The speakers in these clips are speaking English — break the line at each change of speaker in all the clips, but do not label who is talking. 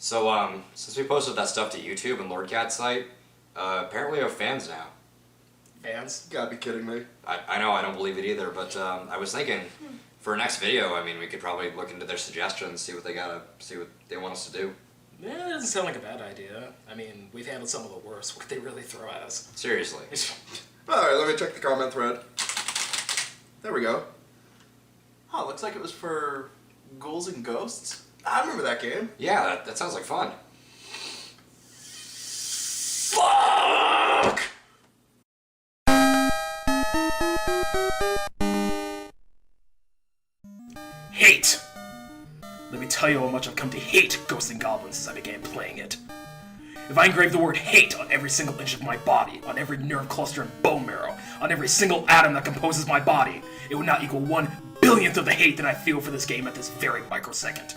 So, since we posted that stuff to YouTube and LordCat's site, apparently we have fans now.
Fans?
You gotta be kidding me.
I know, I don't believe it either, but I was thinking, for our next video, I mean, we could probably look into their suggestions, see what they want us to do.
Yeah, that doesn't sound like a bad idea. I mean, we've handled some of the worst. What could they really throw at us?
Seriously.
Alright, let me check the comment thread. There we go.
Huh, looks like it was for Ghouls and Ghosts.
I remember that game.
Yeah, that sounds like fun.
Fuck! Hate! Let me tell you how much I've come to hate Ghosts and Goblins since I began playing it. If I engrave the word hate on every single inch of my body, on every nerve cluster and bone marrow, on every single atom that composes my body, it would not equal 1/1000th of the hate that I feel for this game at this very microsecond.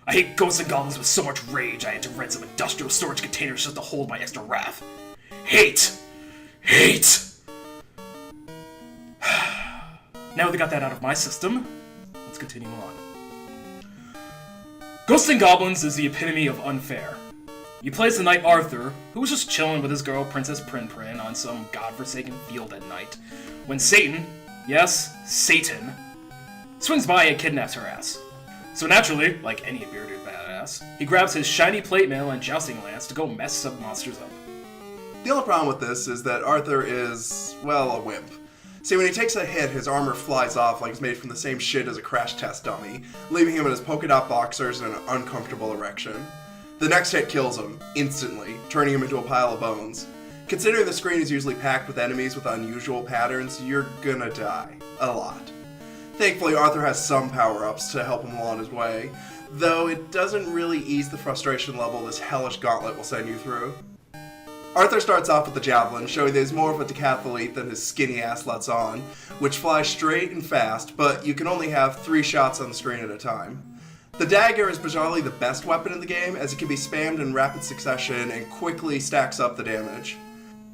I hate Ghosts and Goblins with so much rage I had to rent some industrial storage containers just to hold my extra wrath. Hate! Hate! Now that we got that out of my system, let's continue on. Ghosts and Goblins is the epitome of unfair. You play as the knight Arthur, who was just chilling with his girl Princess Prin on some godforsaken field at night, when Satan, yes, Satan, swings by and kidnaps her ass. So naturally, like any bearded badass, he grabs his shiny plate mail and jousting lance to go mess some monsters up.
The only problem with this is that Arthur is, well, a wimp. See, when he takes a hit, his armor flies off like it's made from the same shit as a crash test dummy, leaving him in his polka dot boxers and an uncomfortable erection. The next hit kills him, instantly, turning him into a pile of bones. Considering the screen is usually packed with enemies with unusual patterns, you're gonna die. A lot. Thankfully, Arthur has some power-ups to help him along his way, though it doesn't really ease the frustration level this hellish gauntlet will send you through. Arthur starts off with the javelin, showing that he's more of a decathlete than his skinny ass lets on, which flies straight and fast, but you can only have 3 shots on the screen at a time. The dagger is bizarrely the best weapon in the game, as it can be spammed in rapid succession and quickly stacks up the damage.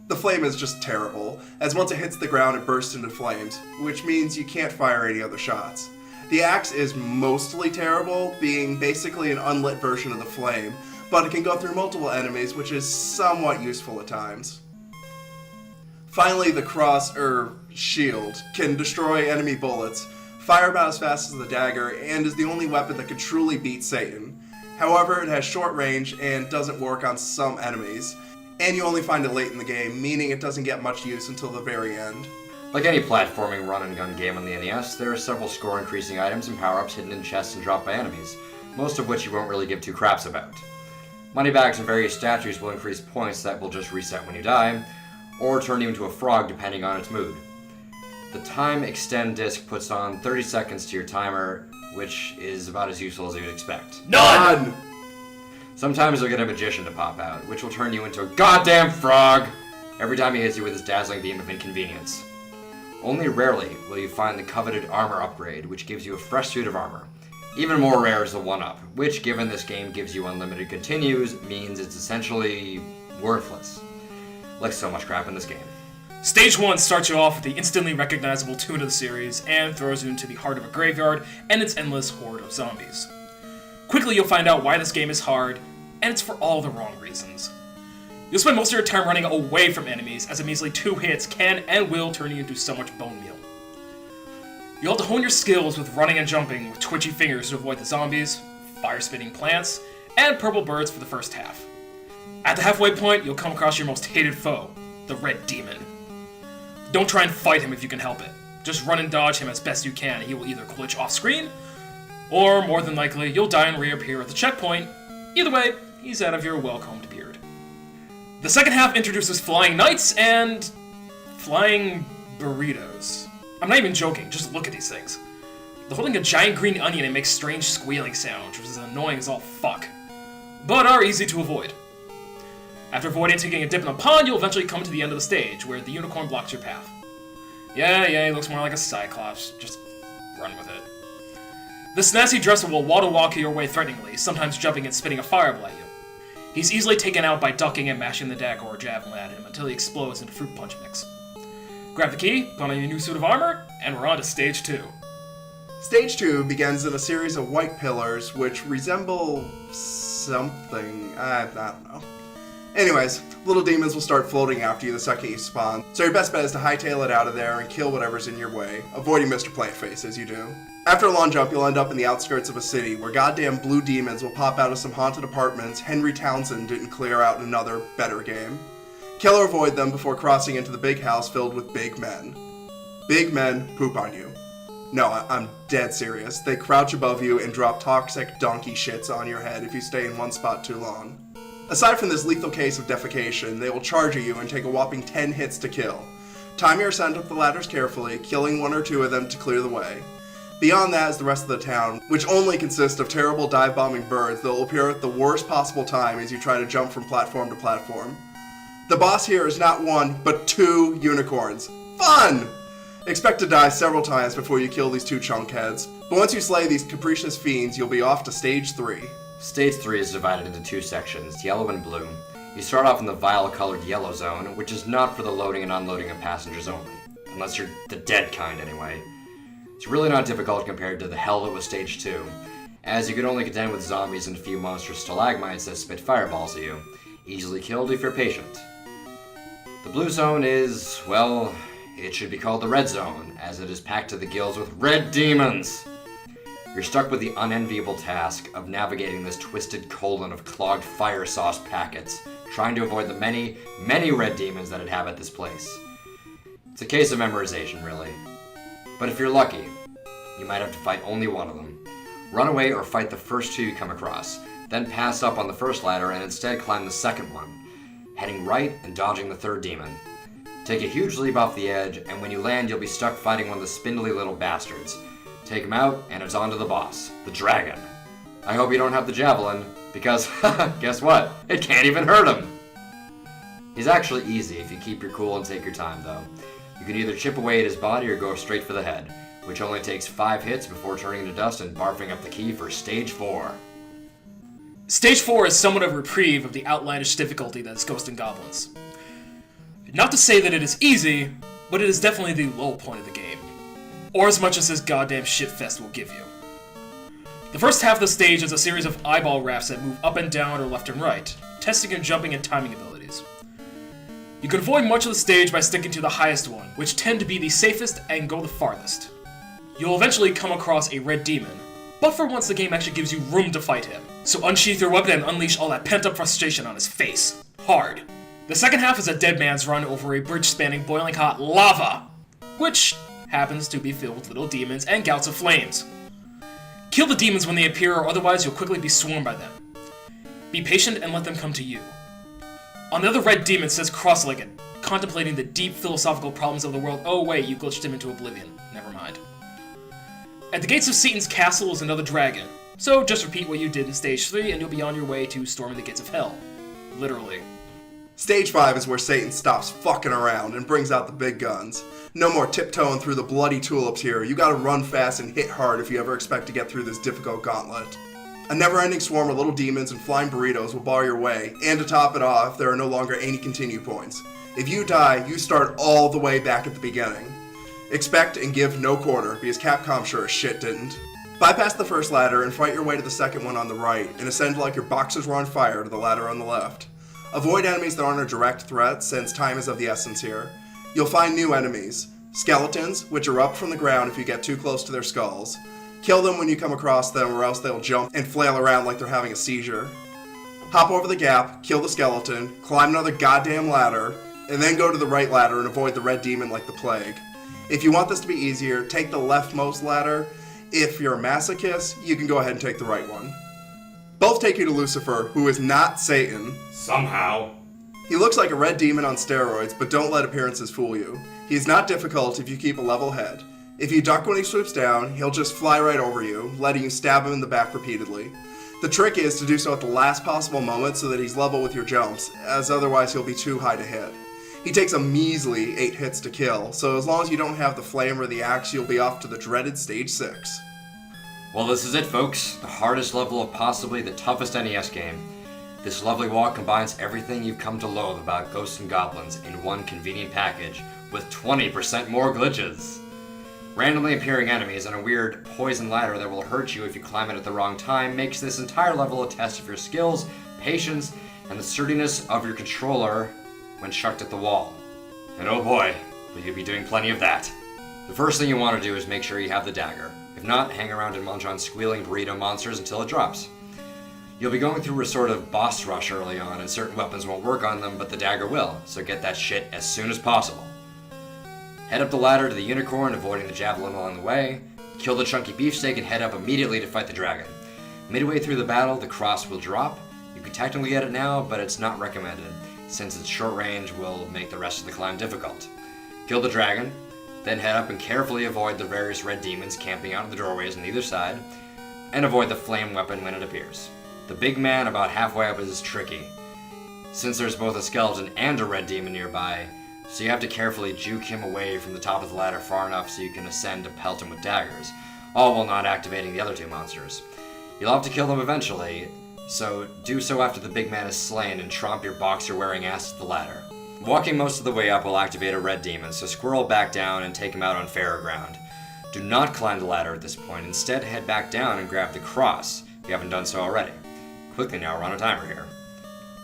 The flame is just terrible, as once it hits the ground it bursts into flames, which means you can't fire any other shots. The axe is mostly terrible, being basically an unlit version of the flame, but it can go through multiple enemies, which is somewhat useful at times. Finally, the shield can destroy enemy bullets, fire about as fast as the dagger, and is the only weapon that can truly beat Satan. However, it has short range and doesn't work on some enemies, and you only find it late in the game, meaning it doesn't get much use until the very end.
Like any platforming run-and-gun game on the NES, there are several score-increasing items and power-ups hidden in chests and dropped by enemies, most of which you won't really give 2 craps about. Moneybags and various statues will increase points that will just reset when you die, or turn you into a frog depending on its mood. The time extend disc puts on 30 seconds to your timer, which is about as useful as you'd expect.
None!
Sometimes you'll get a magician to pop out, which will turn you into a goddamn frog every time he hits you with his dazzling beam of inconvenience. Only rarely will you find the coveted armor upgrade, which gives you a fresh suit of armor. Even more rare is the 1-up, which, given this game gives you unlimited continues, means it's essentially worthless. Like so much crap in this game.
Stage 1 starts you off with the instantly recognizable tune of the series and throws you into the heart of a graveyard and its endless horde of zombies. Quickly you'll find out why this game is hard, and it's for all the wrong reasons. You'll spend most of your time running away from enemies, as a measly 2 hits can and will turn you into so much bone meal. You'll have to hone your skills with running and jumping with twitchy fingers to avoid the zombies, fire-spitting plants, and purple birds for the first half. At the halfway point, you'll come across your most hated foe, the Red Demon. Don't try and fight him if you can help it. Just run and dodge him as best you can, and he will either glitch off-screen, or, more than likely, you'll die and reappear at the checkpoint. Either way, he's out of your well-combed beard. The second half introduces flying knights and flying burritos. I'm not even joking, just look at these things. They're holding a giant green onion and make strange squealing sounds, which is annoying as all fuck, but are easy to avoid. After avoiding taking a dip in the pond, you'll eventually come to the end of the stage, where the unicorn blocks your path. Yeah, he looks more like a cyclops, just run with it. This nasty dresser will waddle walk your way threateningly, sometimes jumping and spitting a fireball at you. He's easily taken out by ducking and mashing the dagger or javelin at him until he explodes into fruit punch mix. Grab the key, put on your new suit of armor, and we're on to stage 2.
Stage 2 begins in a series of white pillars which resemble something. I don't know. Anyways, little demons will start floating after you the second you spawn, so your best bet is to hightail it out of there and kill whatever's in your way, avoiding Mr. Plantface as you do. After a long jump, you'll end up in the outskirts of a city where goddamn blue demons will pop out of some haunted apartments Henry Townsend didn't clear out in another, better game. Kill or avoid them before crossing into the big house filled with big men. Big men poop on you. No, I'm dead serious. They crouch above you and drop toxic donkey shits on your head if you stay in one spot too long. Aside from this lethal case of defecation, they will charge at you and take a whopping 10 hits to kill. Time your ascent up the ladders carefully, killing 1 or 2 of them to clear the way. Beyond that is the rest of the town, which only consists of terrible dive-bombing birds that will appear at the worst possible time as you try to jump from platform to platform. The boss here is not 1, but 2 unicorns. Fun! Expect to die several times before you kill these 2 chunk heads, but once you slay these capricious fiends, you'll be off to Stage 3.
Stage 3 is divided into 2 sections, yellow and blue. You start off in the vile-colored yellow zone, which is not for the loading and unloading of passengers only. Unless you're the dead kind, anyway. It's really not difficult compared to the hell that was Stage 2, as you can only contend with zombies and a few monstrous stalagmites that spit fireballs at you, easily killed if you're patient. The blue zone is, well, it should be called the red zone, as it is packed to the gills with red demons! You're stuck with the unenviable task of navigating this twisted colon of clogged fire sauce packets, trying to avoid the many, many red demons that inhabit this place. It's a case of memorization, really. But if you're lucky, you might have to fight only one of them. Run away or fight the first 2 you come across, then pass up on the first ladder and instead climb the second one, heading right and dodging the 3rd demon. Take a huge leap off the edge, and when you land, you'll be stuck fighting one of the spindly little bastards. Take him out, and it's on to the boss, the dragon. I hope you don't have the javelin, because, guess what? It can't even hurt him! He's actually easy if you keep your cool and take your time, though. You can either chip away at his body or go straight for the head, which only takes 5 hits before turning to dust and barfing up the key for Stage 4.
Stage 4 is somewhat of a reprieve of the outlandish difficulty that is Ghosts and Goblins. Not to say that it is easy, but it is definitely the low point of the game. Or as much as this goddamn shitfest will give you. The first half of the stage is a series of eyeball rafts that move up and down or left and right, testing your jumping and timing abilities. You can avoid much of the stage by sticking to the highest one, which tend to be the safest and go the farthest. You'll eventually come across a red demon, but for once the game actually gives you room to fight him, so unsheath your weapon and unleash all that pent-up frustration on his face. Hard. The second half is a dead man's run over a bridge spanning boiling hot lava, which happens to be filled with little demons and gouts of flames. Kill the demons when they appear, or otherwise you'll quickly be swarmed by them. Be patient and let them come to you. Another red demon sits cross-legged, contemplating the deep philosophical problems of the world. Oh wait, you glitched him into oblivion. Never mind. At the gates of Satan's castle is another dragon, so just repeat what you did in Stage 3 and you'll be on your way to storming the gates of hell. Literally.
Stage 5 is where Satan stops fucking around and brings out the big guns. No more tiptoeing through the bloody tulips here. You gotta run fast and hit hard if you ever expect to get through this difficult gauntlet. A never-ending swarm of little demons and flying burritos will bar your way, and to top it off, there are no longer any continue points. If you die, you start all the way back at the beginning. Expect and give no quarter, because Capcom sure as shit didn't. Bypass the first ladder and fight your way to the second one on the right, and ascend like your boxes were on fire to the ladder on the left. Avoid enemies that aren't a direct threat, since time is of the essence here. You'll find new enemies. Skeletons, which erupt from the ground if you get too close to their skulls. Kill them when you come across them, or else they'll jump and flail around like they're having a seizure. Hop over the gap, kill the skeleton, climb another goddamn ladder, and then go to the right ladder and avoid the red demon like the plague. If you want this to be easier, take the leftmost ladder. If you're a masochist, you can go ahead and take the right one. Both take you to Lucifer, who is not Satan.
Somehow.
He looks like a red demon on steroids, but don't let appearances fool you. He is not difficult if you keep a level head. If you duck when he swoops down, he'll just fly right over you, letting you stab him in the back repeatedly. The trick is to do so at the last possible moment so that he's level with your jumps, as otherwise he'll be too high to hit. He takes a measly 8 hits to kill, so as long as you don't have the flame or the axe, you'll be off to the dreaded Stage 6.
Well, this is it, folks. The hardest level of possibly the toughest NES game. This lovely walk combines everything you've come to loathe about Ghosts and Goblins in one convenient package, with 20% more glitches. Randomly appearing enemies and a weird poison ladder that will hurt you if you climb it at the wrong time makes this entire level a test of your skills, patience, and the sturdiness of your controller when chucked at the wall. And oh boy, will you be doing plenty of that. The first thing you want to do is make sure you have the dagger. If not, hang around and munch on squealing burrito monsters until it drops. You'll be going through a sort of boss rush early on, and certain weapons won't work on them, but the dagger will, so get that shit as soon as possible. Head up the ladder to the unicorn, avoiding the javelin along the way. Kill the chunky beefsteak and head up immediately to fight the dragon. Midway through the battle, the cross will drop. You can technically get it now, but it's not recommended, since its short range will make the rest of the climb difficult. Kill the dragon, then head up and carefully avoid the various red demons camping out in the doorways on either side, and avoid the flame weapon when it appears. The big man about halfway up is tricky, since there's both a skeleton and a red demon nearby, so you have to carefully juke him away from the top of the ladder far enough so you can ascend to pelt him with daggers, all while not activating the other two monsters. You'll have to kill them eventually, so do so after the big man is slain and tromp your boxer-wearing ass to the ladder. Walking most of the way up will activate a red demon, so squirrel back down and take him out on fairer ground. Do not climb the ladder at this point, instead head back down and grab the cross, if you haven't done so already. Quickly now, we're on a timer here.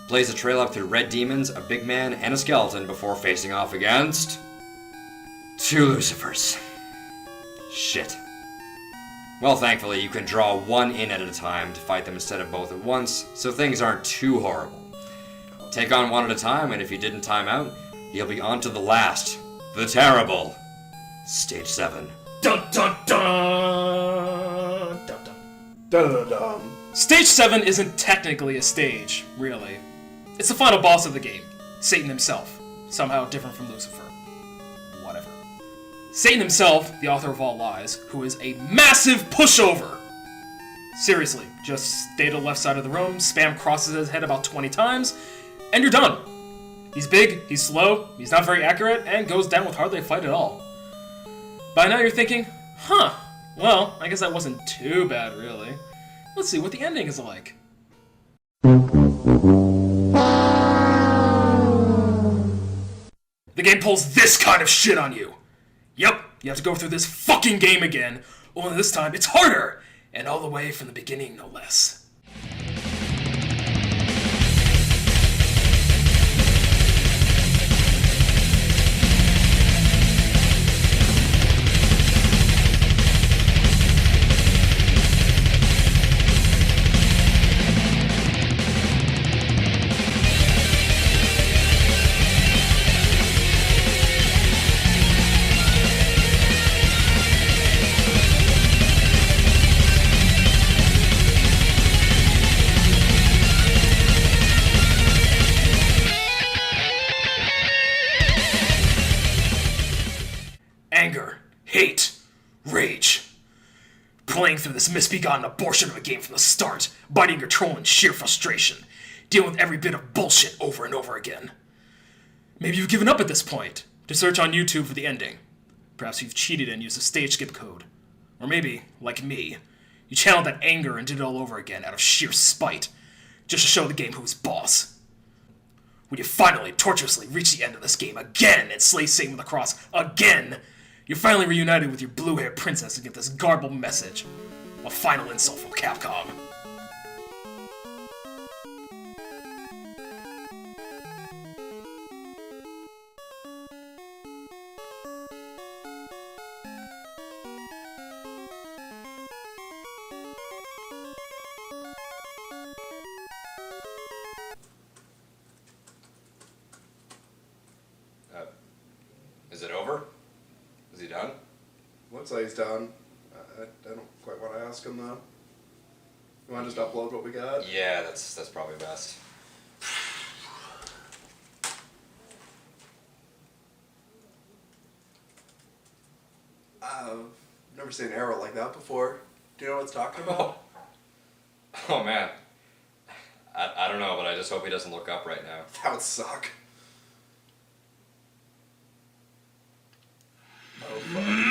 Blaze a trail up through red demons, a big man, and a skeleton before facing off against... 2 Lucifers. Shit. Well, thankfully, you can draw one in at a time to fight them instead of both at once, so things aren't too horrible. Take on one at a time, and if you didn't time out, you'll be on to the last, the terrible, Stage 7.
Dun dun dun! Dun dun.
Dun-dun-dun.
Stage 7 isn't technically a stage, really. It's the final boss of the game, Satan himself, somehow different from Lucifer. Whatever. Satan himself, the author of all lies, who is a massive pushover. Seriously, just stay to the left side of the room, spam crosses his head about 20 times, and you're done. He's big, he's slow, he's not very accurate, and goes down with hardly a fight at all. By now you're thinking, huh, well, I guess that wasn't too bad, really. Let's see what the ending is like. The game pulls this kind of shit on you. Yep, you have to go through this fucking game again, only this time it's harder, and all the way from the beginning, no less. Anger, hate, rage. Playing through this misbegotten abortion of a game from the start, biting your troll in sheer frustration, dealing with every bit of bullshit over and over again. Maybe you've given up at this point, to search on YouTube for the ending. Perhaps you've cheated and used a stage skip code. Or maybe, like me, you channeled that anger and did it all over again out of sheer spite, just to show the game who's boss. When you finally, tortuously reach the end of this game again and slay Satan with a cross again, you're finally reunited with your blue-haired princess and get this garbled message. A final insult from Capcom.
Is it over? Is he done?
Looks like he's done. I don't quite want to ask him though. You want to just upload what we got?
Yeah, that's probably best.
I've never seen an arrow like that before. Do you know what it's talking about?
Oh man. I don't know, but I just hope he doesn't look up right now.
That would suck. Oh fuck.